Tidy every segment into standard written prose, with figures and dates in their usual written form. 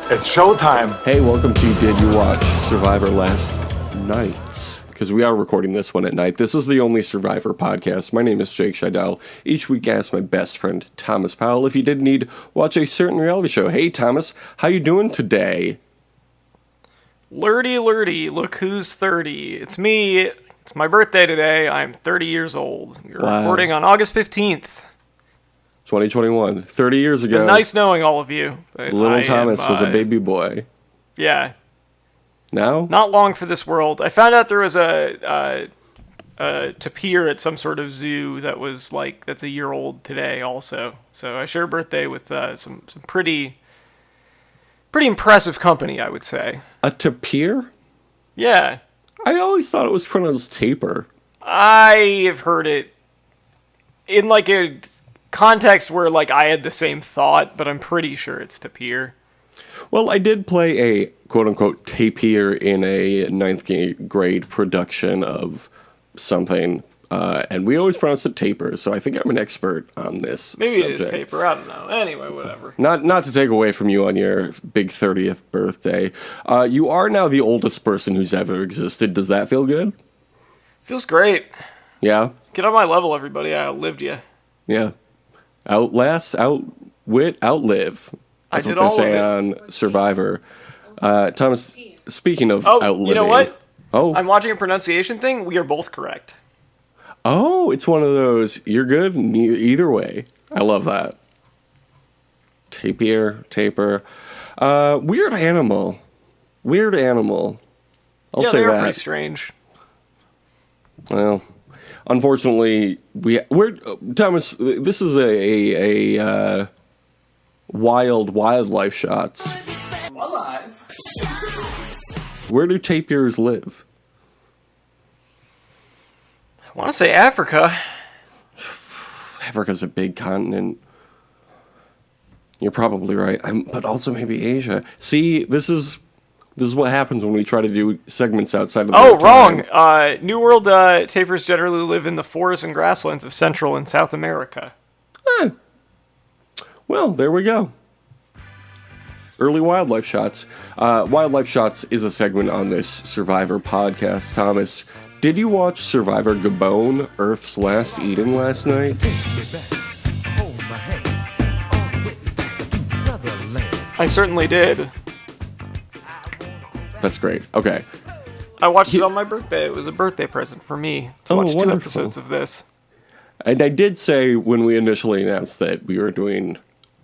It's showtime. Hey, welcome to Did You Watch Survivor Last Night? Because we are recording this one at night. This is the only Survivor podcast. My name is Jake Scheidel. Each week I ask my best friend, Thomas Powell, if he did need watch a certain reality show. Hey, Thomas, how you doing today? Lurdy, lurdy, look who's 30. It's me. It's my birthday today. I'm 30 years old. We're recording on August 15th. 2021. 30 years ago. Been nice knowing all of you. Little Thomas was a baby boy. Yeah. Now? Not long for this world. I found out there was a tapir at some sort of zoo that's a year old today also. So I share a birthday with some pretty impressive company, I would say. A tapir? Yeah. I always thought it was pronounced taper. I have heard it in like a context where like I had the same thought, but I'm pretty sure it's tapir. Well, I did play a quote-unquote tapir in a ninth grade production of something, and we always pronounce it taper, so I think I'm an expert on this Maybe subject. it is taper, I don't know. Anyway, whatever. Not to take away from you on your big 30th birthday. You are now the oldest person who's ever existed. Does that feel good? Feels great. Yeah? Get on my level, everybody. I outlived you. Yeah. Outlast, outwit, outlive. That's what they say on Survivor. Thomas, speaking of outliving... You know what? Oh. I'm watching a pronunciation thing. We are both correct. Oh, it's one of those, you're good either way. I love that. Taper. Weird animal. I'll say they're that. pretty strange. Well, unfortunately, we're Thomas, this is a wildlife shots. Alive. Where do tapirs live? I want to say Africa. Africa's a big continent. You're probably right. But also maybe Asia. See, this is what happens when we try to do segments outside of the wrong. New World tapirs generally live in the forests and grasslands of Central and South America. Well, there we go. Early wildlife shots. Wildlife shots is a segment on this Survivor podcast. Thomas, did you watch Survivor Gabon, Earth's Last Eating last night? I certainly did. That's great. Okay. I watched it on my birthday. It was a birthday present for me to watch 2 episodes of this. And I did say when we initially announced that we were doing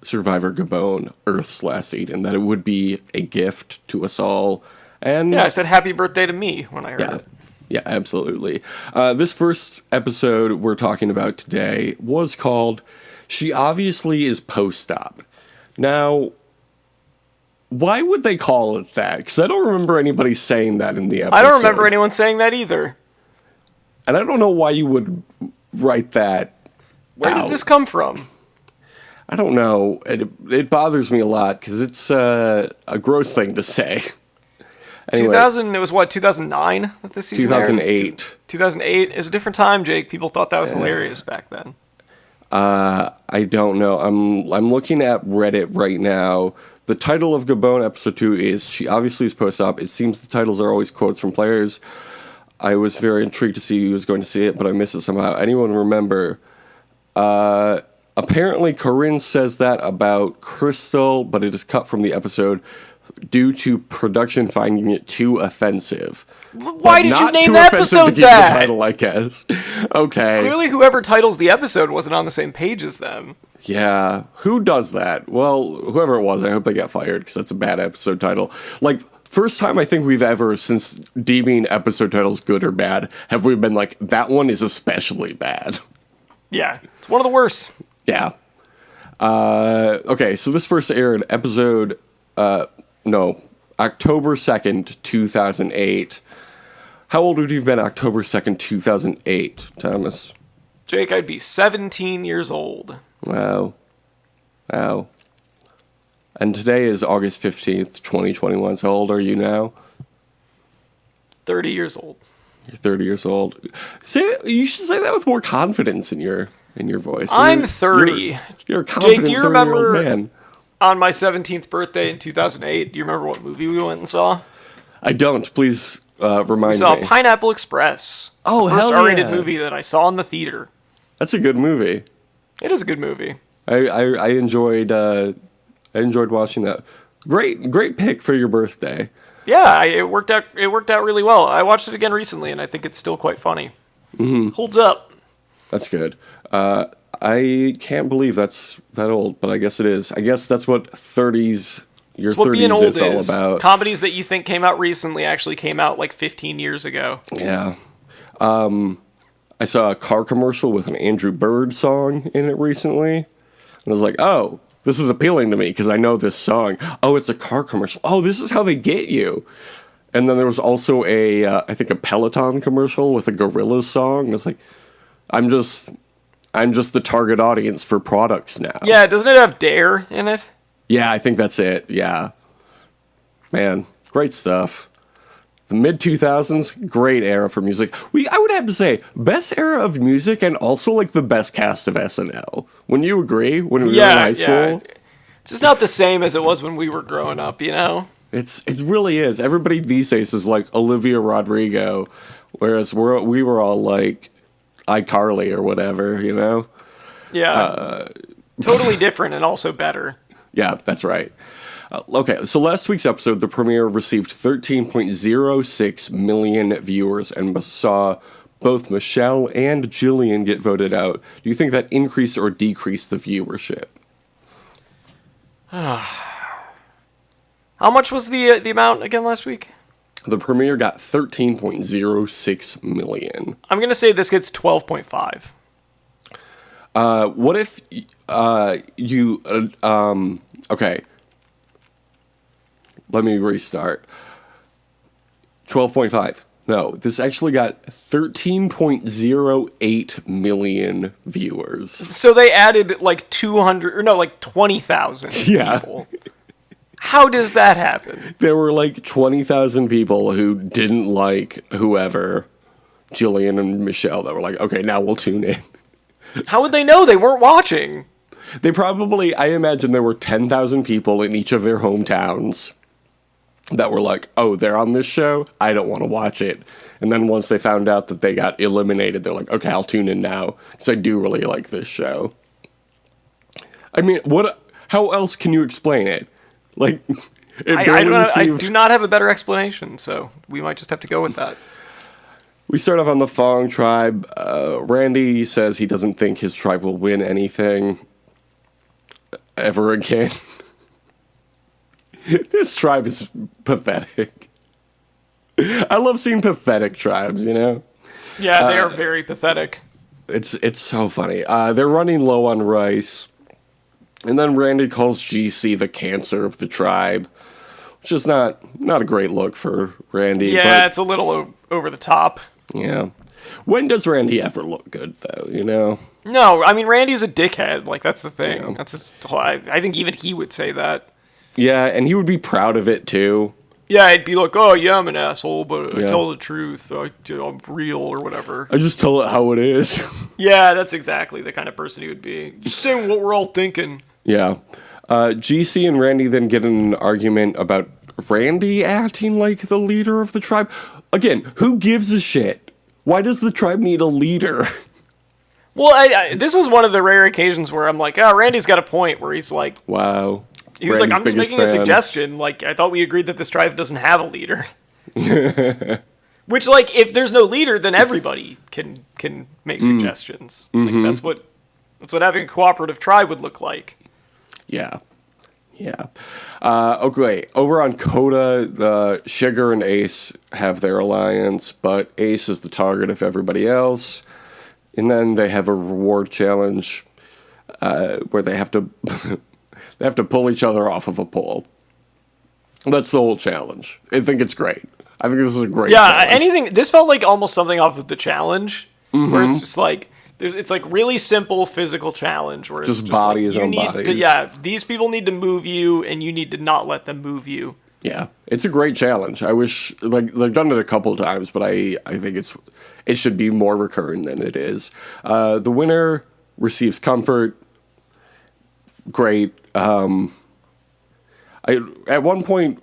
Survivor Gabon, Earth's Last Eaten, that it would be a gift to us all. And yeah, I said happy birthday to me when I heard it. Yeah, absolutely. This first episode we're talking about today was called She Obviously Is Post-Op. Now, why would they call it that? Because I don't remember anybody saying that in the episode. I don't remember anyone saying that either. And I don't know why you would write that Where did this come from? I don't know. It bothers me a lot because it's a gross thing to say. Anyway, It was what, 2009 that this season 2008. aired? 2008 is a different time, Jake. People thought that was hilarious back then. I don't know. I'm looking at Reddit right now. The title of Gabon episode 2 is She Obviously Is Post-Op. It seems the titles are always quotes from players. I was very intrigued to see who was going to see it, but I missed it somehow. Anyone remember? Apparently Corinne says that about Crystal, but it is cut from the episode due to production finding it too offensive. Why did you name the episode that? The title, I guess. Okay. Clearly whoever titles the episode wasn't on the same page as them. Yeah. Who does that? Well, whoever it was, I hope they got fired because that's a bad episode title. Like, first time I think we've ever, since deeming episode titles good or bad, have we been like, that one is especially bad. Yeah. It's one of the worst. Yeah. Okay, so this first aired October 2nd, 2008. How old would you have been October 2nd, 2008, Thomas? Jake, I'd be 17 years old. Wow. And today is August 15th, 2021. So how old are you now? 30 years old. You're 30 years old. You should say that with more confidence in your voice. I'm 30. You're a confident Jake, do you 30-year-old remember man. on my 17th birthday in 2008, do you remember what movie we went and saw? I don't. Please remind We saw me. Pineapple Express. Oh, the first hell R-rated yeah. movie that I saw in the theater. That's a good movie. It is a good movie. I enjoyed watching that. Great pick for your birthday. Yeah, it worked out. It worked out really well. I watched it again recently, and I think it's still quite funny. Holds up. That's good. I can't believe that's that old, but I guess it is. I guess that's what 30s. Your It's what being 30s old is all is. about. Comedies that you think came out recently actually came out like 15 years ago. Yeah. I saw a car commercial with an Andrew Bird song in it recently. And I was like, oh, this is appealing to me because I know this song. Oh, it's a car commercial. Oh, this is how they get you. And then there was also I think a Peloton commercial with a Gorillaz song. And it's like, I'm just the target audience for products now. Yeah, doesn't it have Dare in it? Yeah, I think that's it. Yeah. Man, great stuff. The mid-2000s, great era for music. I would have to say, best era of music and also like the best cast of SNL. Wouldn't you agree? When we were in high school? Yeah. It's just not the same as it was when we were growing up, you know? It really is. Everybody these days is like Olivia Rodrigo, whereas we were all like iCarly or whatever, you know? Yeah. Totally different and also better. Yeah, that's right. Okay, so last week's episode, the premiere received 13.06 million viewers and saw both Michelle and Jillian get voted out. Do you think that increased or decreased the viewership? How much was the amount again last week? The premiere got 13.06 million. I'm going to say this gets 12.5. What if okay. Let me restart. 12.5. No, this actually got 13.08 million viewers. So they added like 200 or no, like 20,000 Yeah. people. How does that happen? There were like 20,000 people who didn't like whoever, Jillian and Michelle, that were like, okay, now we'll tune in. How would they know they weren't watching? They probably, I imagine there were 10,000 people in each of their hometowns that were like, oh, they're on this show? I don't want to watch it. And then once they found out that they got eliminated, they're like, okay, I'll tune in now because I do really like this show. I mean, how else can you explain it? Like, I do not have a better explanation, so we might just have to go with that. We start off on the Fong tribe. Randy says he doesn't think his tribe will win anything ever again. This tribe is pathetic. I love seeing pathetic tribes, you know? Yeah, they are very pathetic. It's so funny. They're running low on rice. And then Randy calls GC the cancer of the tribe, which is not a great look for Randy. Yeah, but, it's a little over the top. Yeah. When does Randy ever look good, though, you know? No, I mean, Randy's a dickhead. Like, that's the thing. Yeah. That's just, I think even he would say that. Yeah, and he would be proud of it, too. Yeah, I'd be like, oh, yeah, I'm an asshole, but I Yeah. tell the truth. I'm real or whatever. I just tell it how it is. Yeah, that's exactly the kind of person he would be. Just saying what we're all thinking. Yeah. GC and Randy then get in an argument about Randy acting like the leader of the tribe. Again, who gives a shit? Why does the tribe need a leader? Well, this was one of the rare occasions where I'm like, oh, Randy's got a point where he's like, Wow. he was like, I'm just Randy's making a biggest fan. suggestion. Like, I thought we agreed that this tribe doesn't have a leader. Which, like, if there's no leader, then everybody can make suggestions. Like, that's what having a cooperative tribe would look like. Yeah. Yeah. Okay, over on Coda, Sugar and Ace have their alliance, but Ace is the target of everybody else. And then they have a reward challenge where they have to they have to pull each other off of a pole. That's the whole challenge. I think it's great. I think this is a great challenge. This felt like almost something off of the challenge, where it's just like, it's like really simple physical challenge where Just it's bodies like, on bodies. Yeah, these people need to move you, and you need to not let them move you. Yeah, it's a great challenge. I wish, like, they've done it a couple times, but I think it should be more recurring than it is. The winner receives comfort. Great. At one point,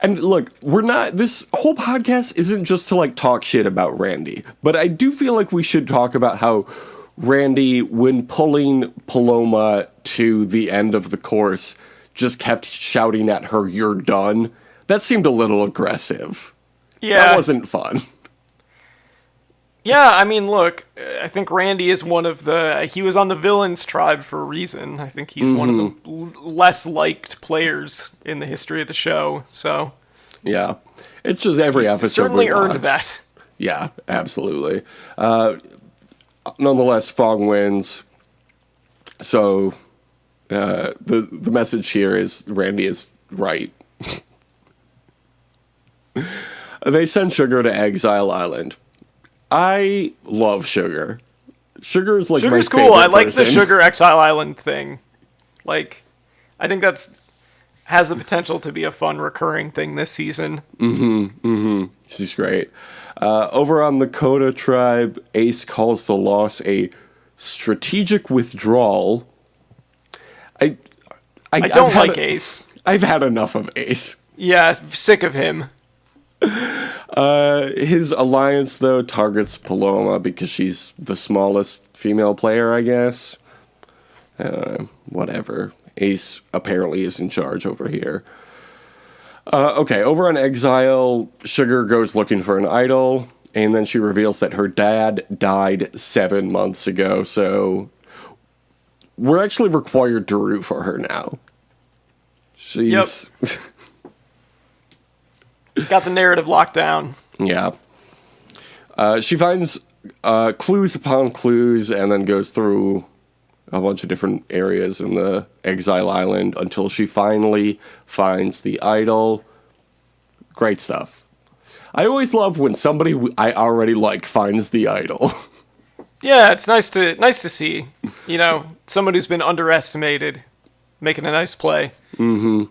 and look, this whole podcast isn't just to like talk shit about Randy, but I do feel like we should talk about how Randy, when pulling Paloma to the end of the course, just kept shouting at her, "You're done." That seemed a little aggressive. Yeah. That wasn't fun. Yeah, I mean, look, I think Randy is he was on the villains tribe for a reason. I think he's one of the less liked players in the history of the show, so. Yeah. It's just every episode. Certainly earned that. Yeah, absolutely. Nonetheless, Fong wins. So, the message here is Randy is right. They send Sugar to Exile Island. I love Sugar. Sugar is like Sugar's my cool. favorite I like the person. Sugar Exile Island thing. Like, I think has the potential to be a fun recurring thing this season. She's great. Over on the Coda tribe, Ace calls the loss a strategic withdrawal. I don't like Ace. I've had enough of Ace. Yeah, sick of him. His alliance, though, targets Paloma because she's the smallest female player, I guess. Whatever. Ace apparently is in charge over here. Okay, over on Exile, Sugar goes looking for an idol, and then she reveals that her dad died 7 months ago, so we're actually required to root for her now. She's... Yep. Got the narrative locked down. Yeah. She finds clues upon clues and then goes through a bunch of different areas in the Exile Island until she finally finds the idol. Great stuff. I always love when somebody I already like finds the idol. Yeah, it's nice to see. You know, someone who's been underestimated making a nice play. Mm-hmm.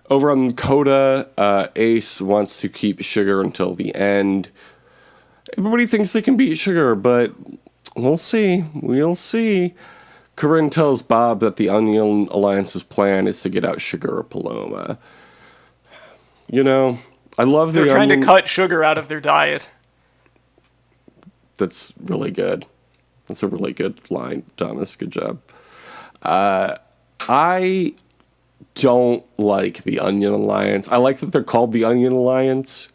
Over on Coda, Ace wants to keep Sugar until the end. Everybody thinks they can beat Sugar, but we'll see. We'll see. Corinne tells Bob that the Onion Alliance's plan is to get out Sugar or Paloma. You know, I love They're trying to cut sugar out of their diet. That's really good. That's a really good line, Thomas. Good job. I don't like the Onion Alliance. I like that they're called the Onion Alliance,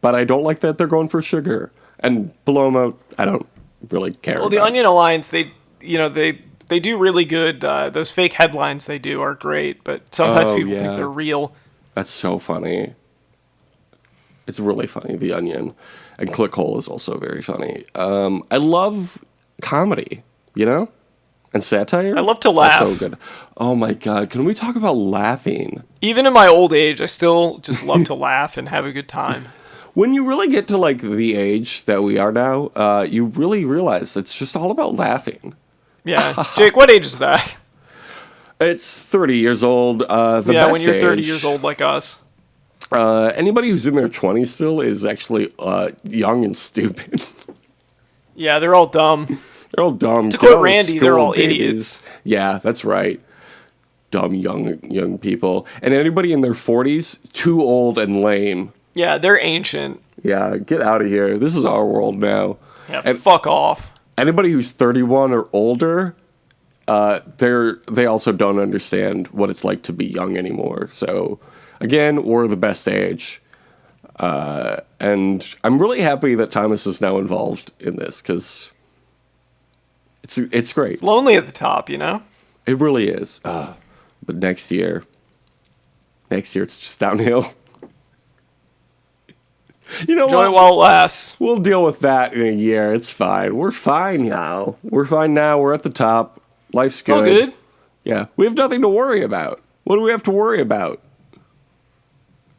but I don't like that they're going for Sugar. And Paloma, I don't really care. Well, the Onion Alliance, they do really good. Those fake headlines they do are great, but sometimes people think they're real. That's so funny. It's really funny, The Onion. And Clickhole is also very funny. I love comedy, you know? And satire? I love to laugh. That's so good. Oh my god, can we talk about laughing? Even in my old age, I still just love to laugh and have a good time. When you really get to like the age that we are now, you really realize it's just all about laughing. Yeah. Jake, what age is that? It's 30 years old. The yeah, best when you're 30 age. years old like us. Anybody who's in their 20s still is actually young and stupid. Yeah, they're all dumb. They're all dumb. To quote Randy, they're all idiots. Yeah, that's right. Dumb young people. And anybody in their 40s, too old and lame. Yeah, they're ancient. Yeah, get out of here. This is our world now. Yeah, and fuck off. Anybody who's 31 or older, they also don't understand what it's like to be young anymore. So, again, we're the best age. And I'm really happy that Thomas is now involved in this, because it's great. It's lonely at the top, you know? It really is. But next year it's just downhill. You know Enjoy what? while it lasts. We'll deal with that in a year. It's fine. We're fine now. We're at the top. Life's good. All good. Yeah. We have nothing to worry about. What do we have to worry about?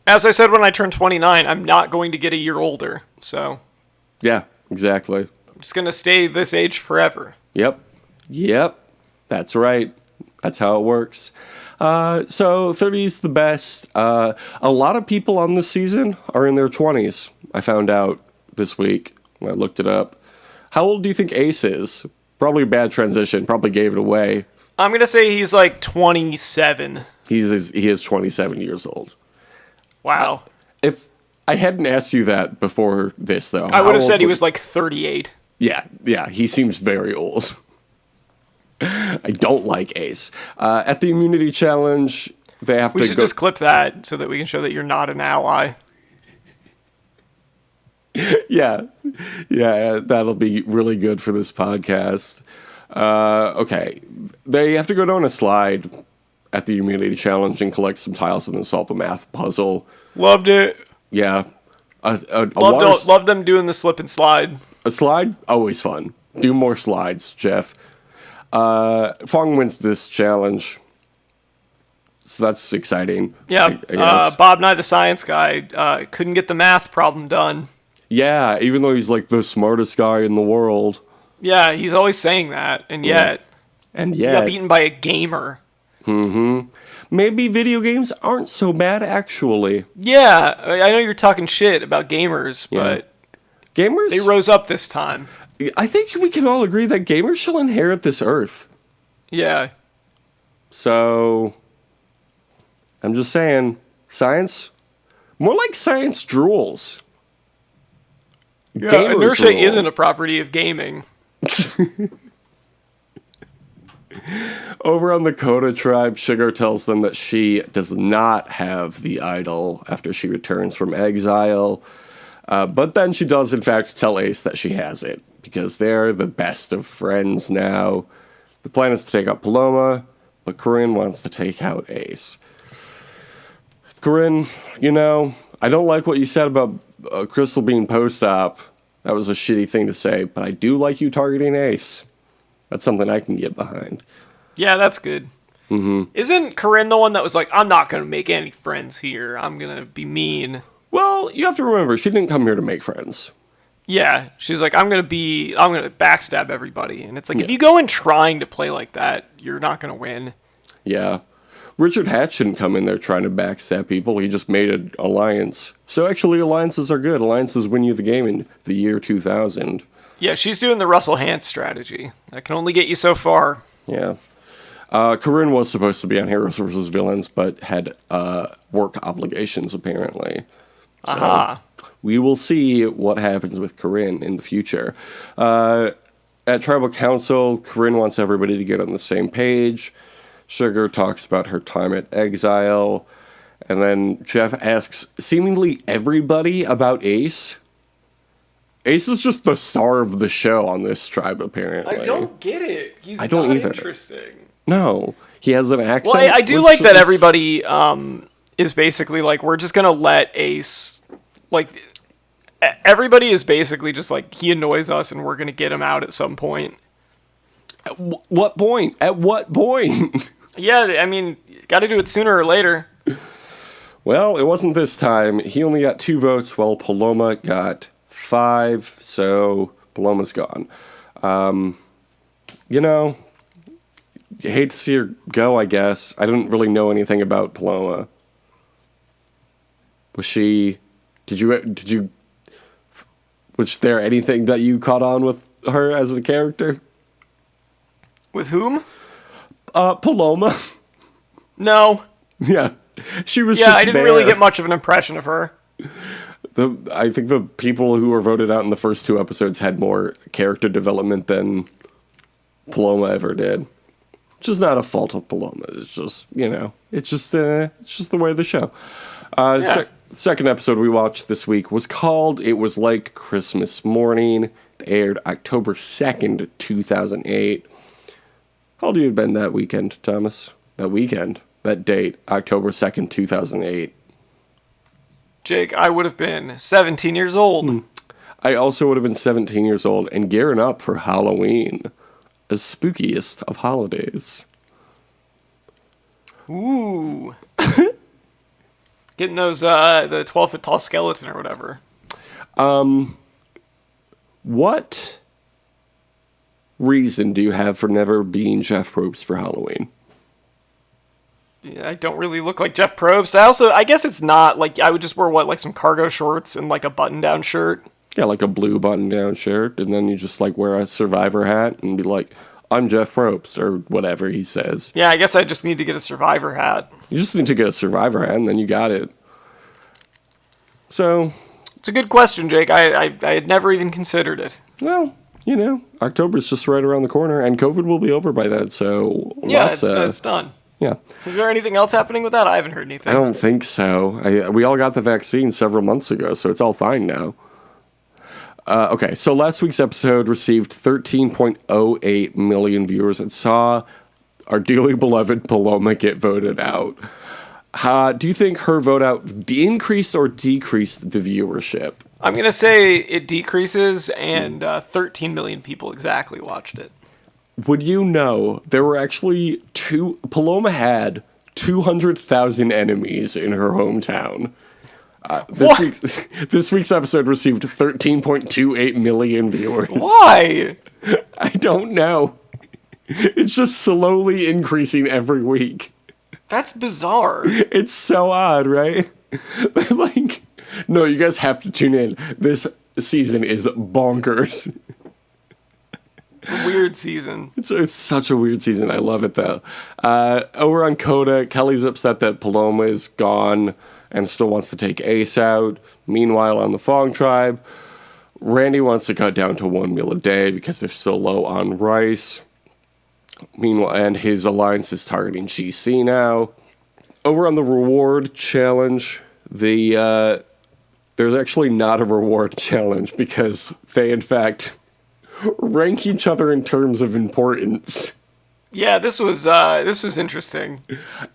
As I said when I turned 29, I'm not going to get a year older. So. Yeah, exactly. I'm just going to stay this age forever. Yep. That's right. That's how it works. So 30 is the best. A lot of people on this season are in their 20s. I found out this week when I looked it up. How old do you think Ace is? Probably a bad transition. Probably gave it away. I'm gonna say he's like 27. He is 27 years old. Wow. If I hadn't asked you that before this, though, I would have said he was like 38. Yeah, he seems very old. I don't like Ace. At the immunity challenge, they have We to should go. just clip that so that we can show that you're not an ally. Yeah, that'll be really good for this podcast. Okay, they have to go down a slide at the immunity challenge and collect some tiles and then solve a math puzzle. Loved it. Yeah, Loved them doing the slip and slide. a slide always fun. Do more slides, Jeff. Fong wins this challenge, so that's exciting. Yeah, I guess. Bob Nye, the science guy, couldn't get the math problem done. Yeah, even though he's like the smartest guy in the world, Yeah, he's always saying that, and yet and he got yet beaten by a gamer. maybe video games aren't so bad actually. Yeah, I know you're talking shit about gamers, but Gamers, they rose up this time. I think we can all agree that gamers shall inherit this earth. Yeah. So, I'm just saying, science, more like science drools. Yeah, Gamers inertia rule. isn't a property of gaming. Over on the Coda tribe, Sugar tells them that she does not have the idol after she returns from exile. But then she does, in fact, tell Ace that she has it, because they're the best of friends now. The plan is to take out Paloma, but Corinne wants to take out Ace. Corinne, I don't like what you said about Crystal being post-op. That was a shitty thing to say, but I do like you targeting Ace. That's something I can get behind. Yeah, that's good. Mm-hmm. Isn't Corinne the one that was like, I'm not going to make any friends here. I'm going to be mean. Well, you have to remember, she didn't come here to make friends. Yeah, she's like, I'm going to backstab everybody. And it's like, if you go in trying to play like that, you're not going to win. Yeah. Richard Hatch didn't come in there trying to backstab people. He just made an alliance. So actually, alliances are good. Alliances win you the game in the year 2000. Yeah, she's doing the Russell Hantz strategy. That can only get you so far. Yeah. Corinne was supposed to be on Heroes vs. Villains, but had work obligations, apparently. So Aha. we will see what happens with Corinne in the future. At Tribal Council, Corinne wants everybody to get on the same page. Sugar talks about her time at exile. And then Jeff asks seemingly everybody about Ace. Ace is just the star of the show on this tribe, apparently. I don't get it. He's I don't not either. interesting. No. He has an accent. Well, I do which like that is- everybody is basically like, we're just going to let Ace, like, everybody is basically just like, he annoys us and we're going to get him out at some point. At what point? At what point? Yeah, I mean, got to do it sooner or later. Well, it wasn't this time. He only got 2 votes, while Paloma got 5, so Paloma's gone. You hate to see her go, I guess. I didn't really know anything about Paloma. Was there anything that you caught on with her as a character? With whom? Paloma. No. Yeah. She was Yeah, just I didn't there. really get much of an impression of her. I think the people who were voted out in the first 2 episodes had more character development than Paloma ever did. Which is not a fault of Paloma. It's just, it's just the way of the show. Second episode we watched this week was called It Was Like Christmas Morning. It aired October 2nd, 2008. How old had you been that weekend, Thomas? That date, October 2nd, 2008. Jake, I would have been 17 years old. I also would have been 17 years old and gearing up for Halloween, the spookiest of holidays. Ooh. Getting those, the 12-foot tall skeleton or whatever. What reason do you have for never being Jeff Probst for Halloween? Yeah, I don't really look like Jeff Probst. I guess it's not, like, I would just wear, like some cargo shorts and, like, a button-down shirt. Yeah, like a blue button-down shirt, and then you just, wear a Survivor hat and be like, I'm Jeff Probst, or whatever he says. Yeah, I guess I just need to get a Survivor hat. You just need to get a Survivor hat, and then you got it. So, It's a good question, Jake. I had never even considered it. well, October's just right around the corner, and COVID will be over by then, so Yeah, it's done. yeah. Is there anything else happening with that? I haven't heard anything. I don't think so. We all got the vaccine several months ago, so it's all fine now. Okay, so last week's episode received 13.08 million viewers and saw our dearly beloved Paloma get voted out. Do you think her vote out increased or decreased the viewership? I'm going to say it decreases, and 13 million people exactly watched it. Would you know there were actually Paloma had 200,000 enemies in her hometown. This week's episode received 13.28 million viewers. Why? I don't know. It's just slowly increasing every week. That's bizarre. It's so odd, right? Like, no, you guys have to tune in. This season is bonkers. Weird season. It's such a weird season. I love it, though. Over on Coda, Kelly's upset that Paloma is gone and still wants to take Ace out. Meanwhile, on the Fong tribe, Randy wants to cut down to one meal a day because they're still low on rice. Meanwhile, and his alliance is targeting GC now. Over on the reward challenge, there's actually not a reward challenge because they, in fact, rank each other in terms of importance. Yeah, this was interesting.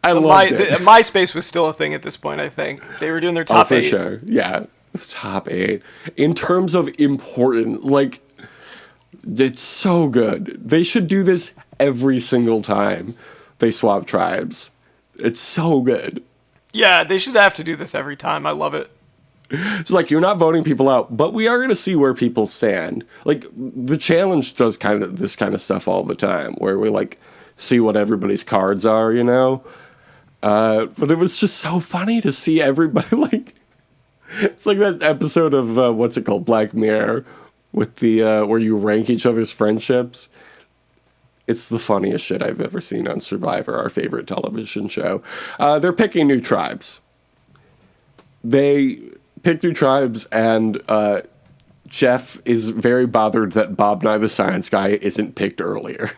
I loved it. MySpace was still a thing at this point, I think. They were doing their top 8. For sure. Yeah, top 8. In terms of important, like, it's so good. They should do this every single time they swap tribes. It's so good. Yeah, they should have to do this every time. I love it. It's like, you're not voting people out, but we are going to see where people stand. Like, the challenge does this kind of stuff all the time, where we, like, see what everybody's cards are, you know? But it was just so funny to see everybody, like... It's like that episode of, what's it called, Black Mirror, with the, where you rank each other's friendships. It's the funniest shit I've ever seen on Survivor, our favorite television show. They're picking new tribes. They pick new tribes, and Jeff is very bothered that Bob Nye the Science Guy isn't picked earlier.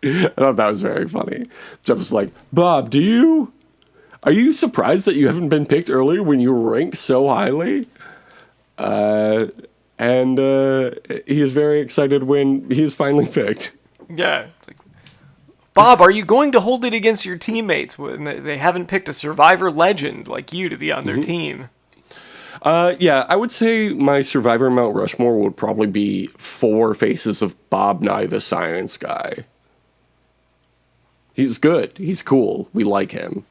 I thought that was very funny. Jeff was like, Bob, are you surprised that you haven't been picked earlier when you ranked so highly? And he is very excited when he is finally picked. Yeah. It's like, Bob, are you going to hold it against your teammates when they haven't picked a Survivor legend like you to be on their team? Yeah, I would say my Survivor Mount Rushmore would probably be 4 faces of Bob Nye the Science Guy. He's good. He's cool. We like him.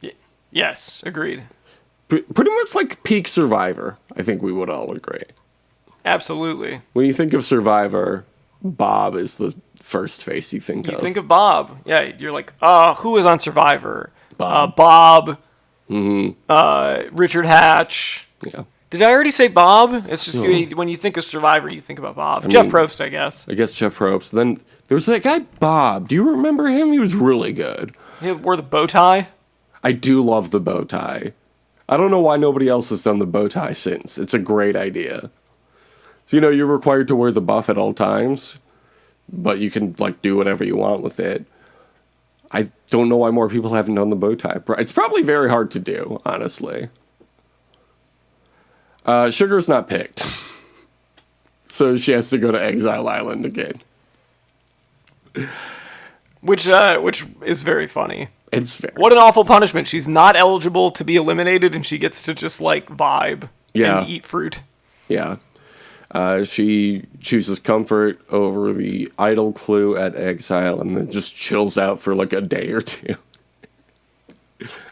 Yes, agreed. Pretty much like peak Survivor, I think we would all agree. Absolutely. When you think of Survivor, Bob is the first face you think of. You think of Bob. Yeah, you're like, who was on Survivor? Bob. Bob. Mm-hmm. Richard Hatch. Yeah. Did I already say Bob? It's just when you think of Survivor, you think about Bob. Jeff Probst, I guess. I guess Jeff Probst. Then there was that guy, Bob. Do you remember him? He was really good. He wore the bow tie. I do love the bow tie. I don't know why nobody else has done the bow tie since. It's a great idea. So, you're required to wear the buff at all times, but you can, like, do whatever you want with it. I don't know why more people haven't done the bow tie. It's probably very hard to do, honestly. Sugar's not picked. So she has to go to Exile Island again. Which is very funny. What an awful punishment. She's not eligible to be eliminated, and she gets to just, like, vibe and eat fruit. Yeah. She chooses comfort over the idol clue at Exile and then just chills out for, like, a day or two.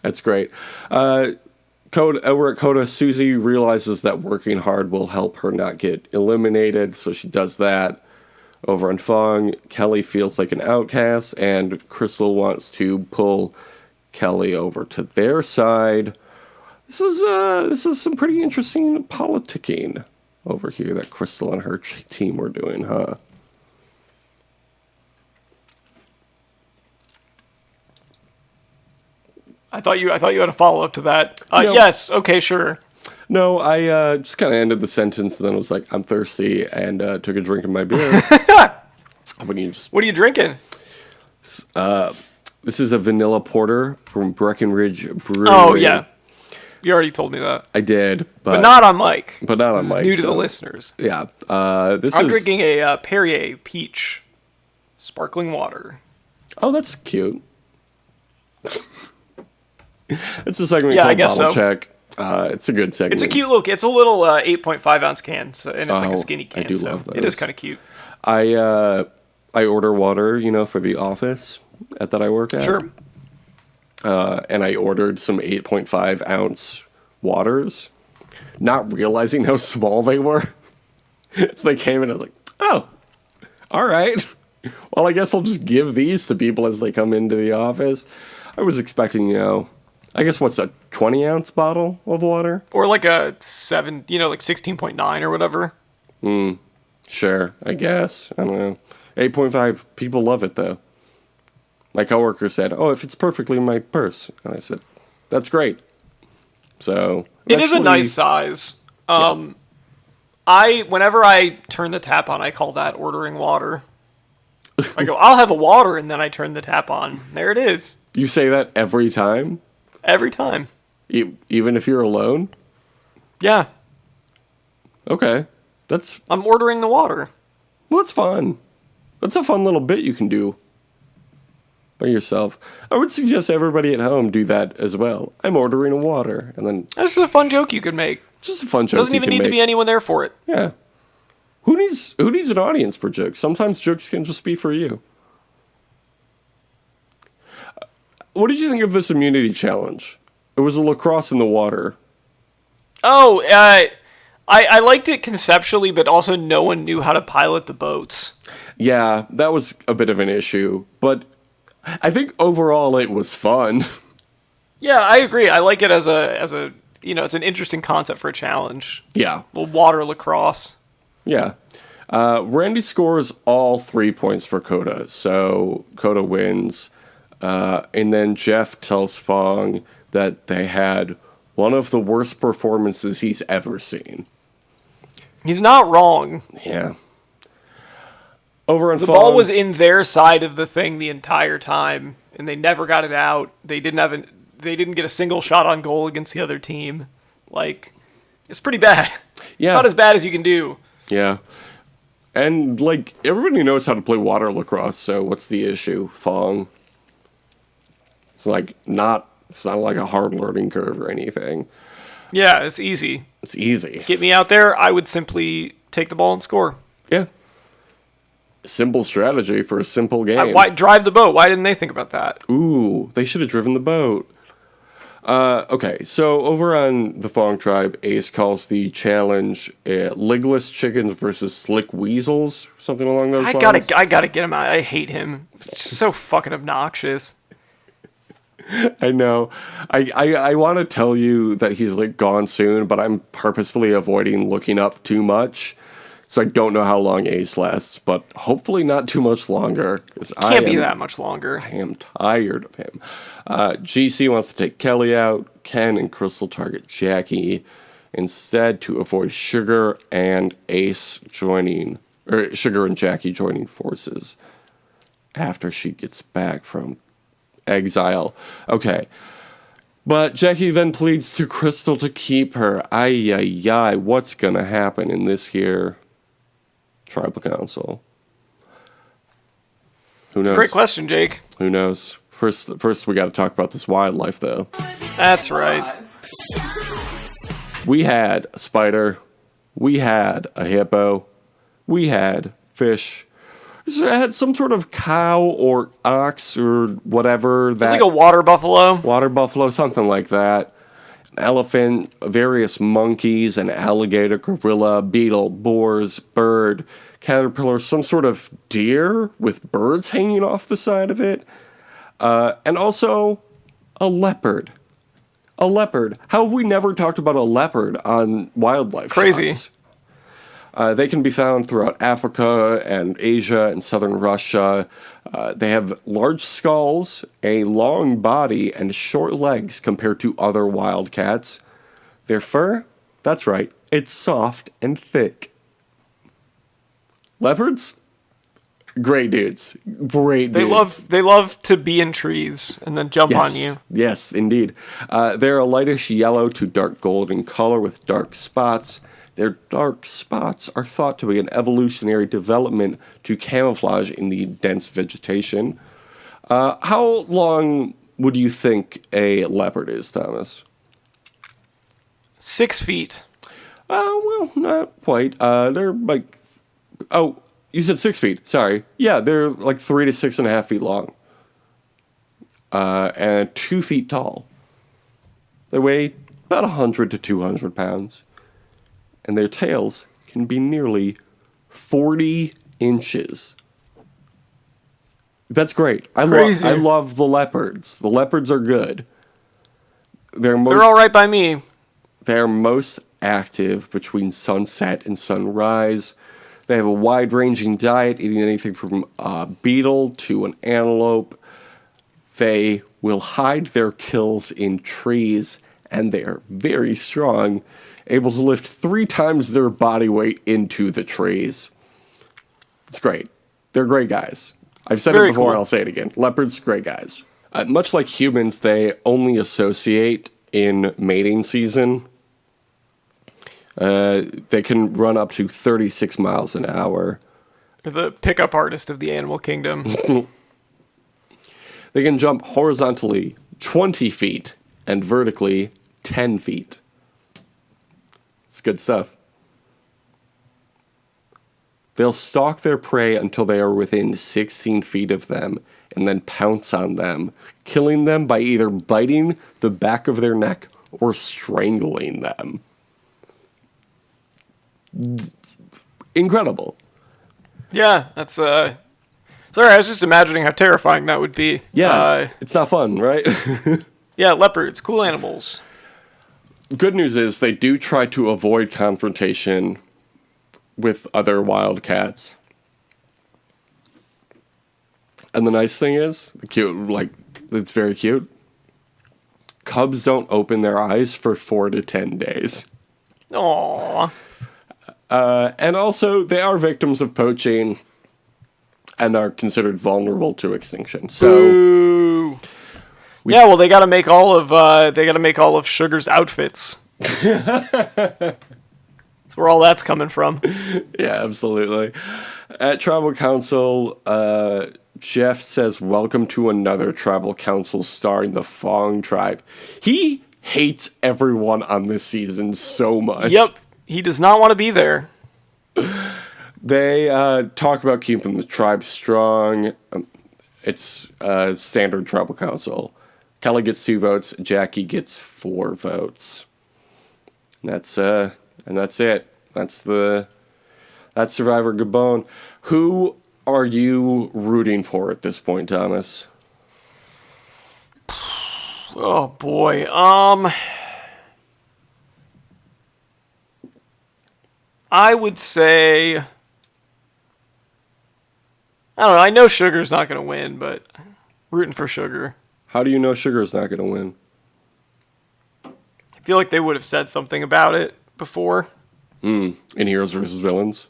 That's great. Over at Coda, Susie realizes that working hard will help her not get eliminated, so she does that. Over on Fong, Kelly feels like an outcast, and Crystal wants to pull Kelly over to their side. This is some pretty interesting politicking over here that Crystal and her team were doing, huh? I thought you had a follow up to that. No. Yes. Okay. Sure. No, I just kind of ended the sentence and then was like, I'm thirsty, and took a drink of my beer. When you just, What are you drinking? this is a vanilla porter from Breckenridge Brewery. Oh yeah. You already told me that. I did, But not on mic. But not on This is mic. new to the listeners. Yeah. I'm drinking a Perrier Peach sparkling water. Oh, that's cute. It's a segment Yeah, I called guess Bottle so. Check. It's a good segment. It's a cute look. It's a little 8.5 ounce can, so, and it's like Oh, a skinny can. I do so love It is those. kind of cute. I order water, for the office that I work at. Sure. And I ordered some 8.5 ounce waters, not realizing how small they were. So they came in and I was like, oh, all right. Well, I guess I'll just give these to people as they come into the office. I was expecting, I guess what's a 20 ounce bottle of water? Or like a 7, like 16.9 or whatever. Sure, I guess. I don't know. 8.5, people love it though. My coworker said, oh, it fits perfectly in my purse. And I said, that's great. So It is a nice size. Whenever I turn the tap on, I call that ordering water. I go, I'll have a water, and then I turn the tap on. There it is. You say that every time? Every time. Even if you're alone? Yeah. Okay. I'm ordering the water. Well, that's fun. That's a fun little bit you can do by yourself. I would suggest everybody at home do that as well. I'm ordering a water, and then This is a fun joke you could make. just a fun joke. Doesn't even need to be anyone there for it. Yeah. Who needs an audience for jokes? Sometimes jokes can just be for you. What did you think of this immunity challenge? It was a lacrosse in the water. Oh, I liked it conceptually, but also no one knew how to pilot the boats. Yeah, that was a bit of an issue, but I think overall it was fun. Yeah, I agree. I like it as a it's an interesting concept for a challenge. Yeah. Well, water lacrosse. Yeah. Randy scores all 3 points for Coda, so Coda wins. And then Jeff tells Fong that they had one of the worst performances he's ever seen. He's not wrong. Yeah. Over on The Fong, ball was in their side of the thing the entire time, and they never got it out. They didn't get a single shot on goal against the other team. Like, it's pretty bad. Yeah. Not as bad as you can do. Yeah. And, everybody knows how to play water lacrosse, so what's the issue, Fong? It's not like a hard learning curve or anything. Yeah, it's easy. It's easy. Get me out there, I would simply take the ball and score. Yeah. Simple strategy for a simple game. Why drive the boat? Why didn't they think about that? Ooh, they should have driven the boat. Okay, so over on the Fong tribe, Ace calls the challenge legless chickens versus slick weasels, something along those lines. I gotta get him out. I hate him. It's just so fucking obnoxious. I know. I want to tell you that he's gone soon, but I'm purposefully avoiding looking up too much. So I don't know how long Ace lasts, but hopefully not too much longer. Can't be that much longer. I am tired of him. GC wants to take Kelly out. Ken and Crystal target Jackie instead to avoid Sugar and Sugar and Jackie joining forces after she gets back from exile. Okay. But Jackie then pleads to Crystal to keep her. Ay, what's gonna happen in this here tribal council? Who knows? Great question, Jake. Who knows? First we got to talk about this wildlife, though. That's right. We had a spider. We had a hippo. We had fish. It had some sort of cow or ox or whatever. It's like a water buffalo. Water buffalo, something like that. An elephant, various monkeys, an alligator, gorilla, beetle, boars, bird, caterpillar, some sort of deer with birds hanging off the side of it, and also a leopard. A leopard. How have we never talked about a leopard on wildlife Crazy. shots? They can be found throughout Africa and Asia and southern Russia. They have large skulls, a long body, and short legs compared to other wildcats. Their fur, that's right, it's soft and thick. Leopards? Great dudes. Great dudes. They love to be in trees and then jump on you. Yes, indeed. They're a lightish yellow to dark golden color with dark spots. Their dark spots are thought to be an evolutionary development to camouflage in the dense vegetation. How long would you think a leopard is, Thomas? 6 feet. Well, not quite. They're like... Oh, you said 6 feet. Sorry. Yeah, they're like 3 to 6.5 feet long. And 2 feet tall. They weigh about 100 to 200 pounds. And their tails can be nearly 40 inches. That's great. I love the leopards. The leopards are good. They're all right by me. They're most active between sunset and sunrise. They have a wide-ranging diet, eating anything from a beetle to an antelope. They will hide their kills in trees, and they are very strong, able to lift 3 times their body weight into the trees. It's great. They're great guys. I've said it before, cool. I'll say it again. Leopards, great guys. Much like humans, they only associate in mating season. They can run up to 36 miles an hour. They're the pickup artist of the animal kingdom. They can jump horizontally 20 feet and vertically 10 feet. It's good stuff. They'll stalk their prey until they are within 16 feet of them and then pounce on them, killing them by either biting the back of their neck or strangling them. Incredible. Yeah, that's sorry, I was just imagining how terrifying that would be. Yeah, it's not fun, right? Yeah, leopards, cool animals. Good news is they do try to avoid confrontation with other wildcats. And the nice thing is, it's very cute. Cubs don't open their eyes for 4 to 10 days. Aww. And also, they are victims of poaching and are considered vulnerable to extinction. So, Boo. Yeah, well, they got to make all of Sugar's outfits. That's where all that's coming from. Yeah, absolutely. At Tribal Council, Jeff says, "Welcome to another Tribal Council starring the Fong tribe." He hates everyone on this season so much. Yep. He does not want to be there. They talk about keeping the tribe strong. It's standard Tribal Council. Kelly gets 2 votes. Jackie gets 4 votes. And that's it. That's Survivor Gabon. Who are you rooting for at this point, Thomas? Oh boy. I would say, I don't know. I know Sugar's not going to win, but rooting for Sugar. How do you know Sugar's not going to win? I feel like they would have said something about it before. In Heroes vs. Villains?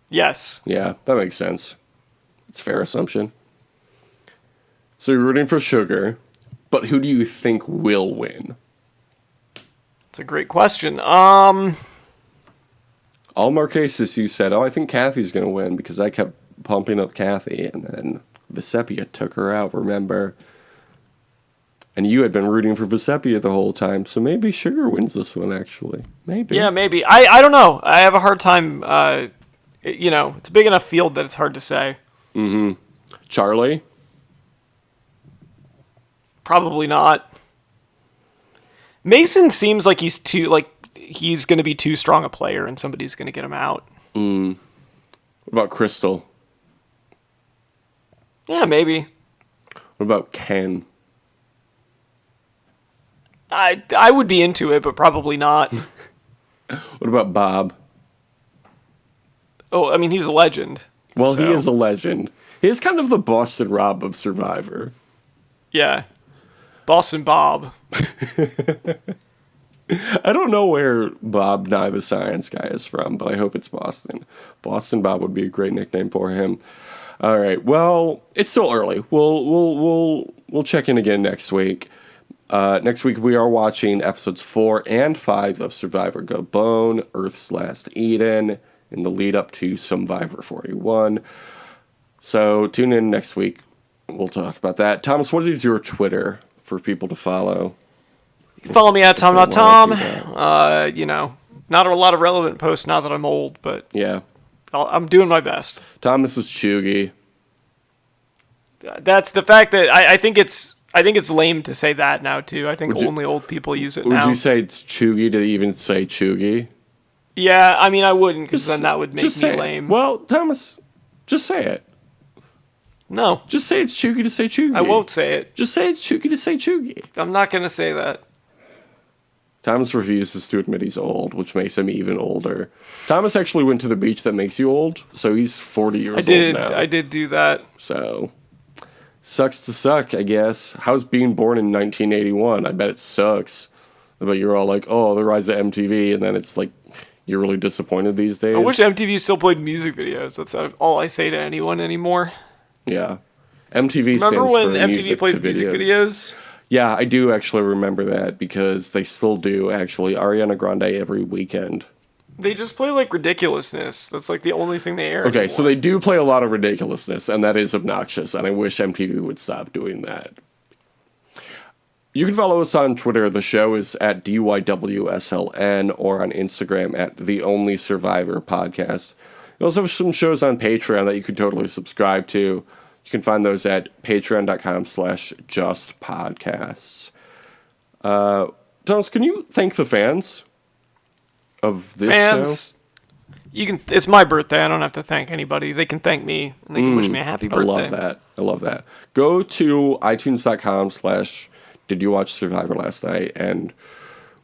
Yes. Yeah, that makes sense. It's a fair assumption. So you're rooting for Sugar, but who do you think will win? It's a great question. All Marquesas, you said, I think Kathy's going to win because I kept pumping up Kathy, and then Vesepia took her out, remember? And you had been rooting for Vesepia the whole time, so maybe Sugar wins this one, actually. Maybe. Yeah, maybe. I don't know. I have a hard time, it's a big enough field that it's hard to say. Mm-hmm. Charlie? Probably not. Mason seems like he's going to be too strong a player and somebody's going to get him out. What about Crystal? Yeah, maybe. What about Ken? I would be into it, but probably not. What about Bob? Oh, I mean, he's a legend. Well, so. He is a legend. He is kind of the Boston Rob of Survivor. Yeah. Boston Bob. I don't know where Bob Nye the Science Guy is from, but I hope it's Boston. Boston Bob would be a great nickname for him. All right. Well, it's still early. We'll check in again next week. Next week we are watching episodes 4 and 5 of Survivor Gabon, Earth's Last Eden, in the lead up to Survivor 41. So tune in next week. We'll talk about that. Thomas, what is your Twitter for people to follow? You can follow me at Tom.Tom. Not a lot of relevant posts now that I'm old, but Yeah. I'm doing my best. Thomas is Chugi. That's the fact that I think it's lame to say that now too. I think only old people use it now. Would you say it's Chugi to even say Chugi? Yeah, I mean I wouldn't, because then that would make me lame. Well, Thomas, just say it. No. Just say it's Chugi to say Chugi. I won't say it. Just say it's Chugi to say Chugi. I'm not going to say that. Thomas refuses to admit he's old, which makes him even older. Thomas actually went to the beach that makes you old, so he's 40 years old now. I did do that. So, sucks to suck, I guess. How's being born in 1981? I bet it sucks. I bet you're all like, oh, the rise of MTV, and then it's like, you're really disappointed these days. I wish MTV still played music videos. That's all I say to anyone anymore. Yeah. MTV Remember stands when for MTV music played to music videos? videos? Yeah, I do actually remember that, because they still do, actually. Ariana Grande every weekend. They just play like ridiculousness. That's like the only thing they air Okay, anymore. so they do play a lot of ridiculousness, and that is obnoxious, and I wish MTV would stop doing that. You can follow us on Twitter. The show is at DYWSLN, or on Instagram at The Only Survivor Podcast. We also have some shows on Patreon that you can totally subscribe to. You can find those at patreon.com/justpodcasts. Thomas, can you thank the fans of this show? You can. It's my birthday. I don't have to thank anybody. They can thank me, and they can wish me a happy birthday. I love that. Go to itunes.com/Did You Watch Survivor Last Night and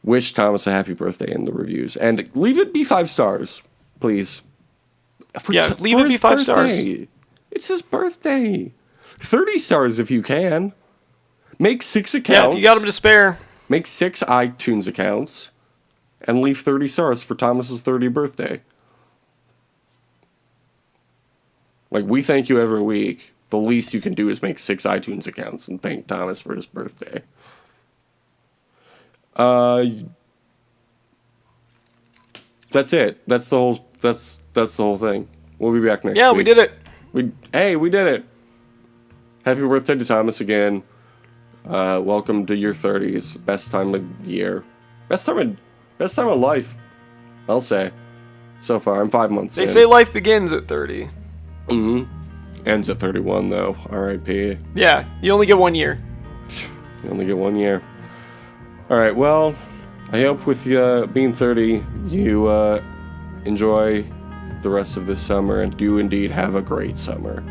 wish Thomas a happy birthday in the reviews. And leave it be 5 stars, please. Leave it be 5 stars. It's his birthday. 30 stars if you can. Make 6 accounts. Yeah, if you got them to spare. Make 6 iTunes accounts and leave 30 stars for Thomas's 30th birthday. Like, we thank you every week. The least you can do is make 6 iTunes accounts and thank Thomas for his birthday. That's it. That's the whole thing. We'll be back next week. Yeah, we did it. We did it. Happy birthday to Thomas again. Welcome to your 30s. Best time of year. Best time of life, I'll say. So far, I'm 5 months in. They say life begins at 30. Ends at 31, though. R.I.P. Yeah, you only get 1 year. You only get 1 year. Alright, well, I hope with being 30, you enjoy the rest of this summer and do indeed have a great summer.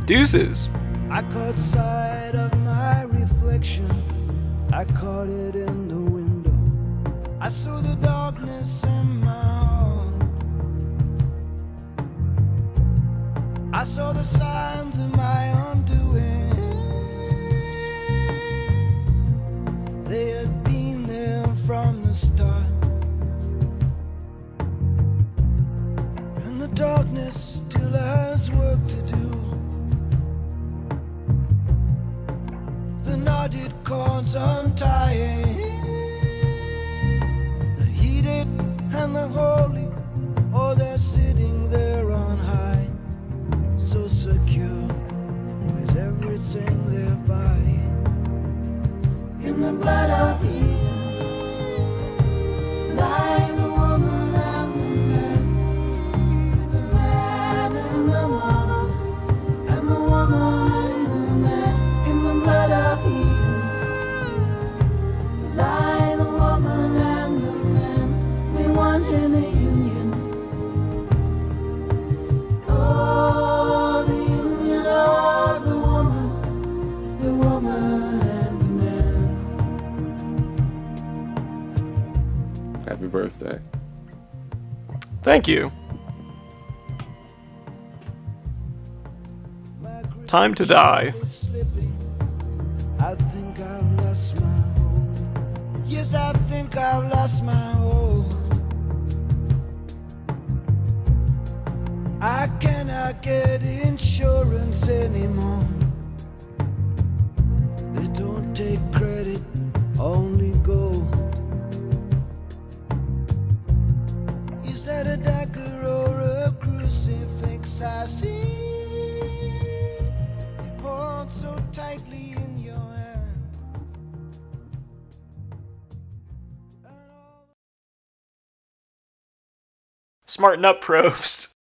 Deuces. I caught sight of my reflection. I caught it in the window. I saw the darkness in my heart. I saw the signs of my undoing. They had been there from the start. And the darkness still has work to do. The knotted cords untying, the heated and the holy, oh, they're sitting there on high, so secure with everything they're buying. In the blood of Eden lie the woman and the man, the man and the woman, and the woman and the man. In the blood of Eden lie the woman and the man. We wanted the union. Oh, the union of the woman and the man. Happy birthday. Thank you. Time to die. Slipping. I think I've lost my hold. Yes, I think I've lost my hold. I cannot get insurance anymore. They don't take credit, only gold. Is that a dagger or a crucifix I see? Hold so tightly in your hand. Smarten up, Probst.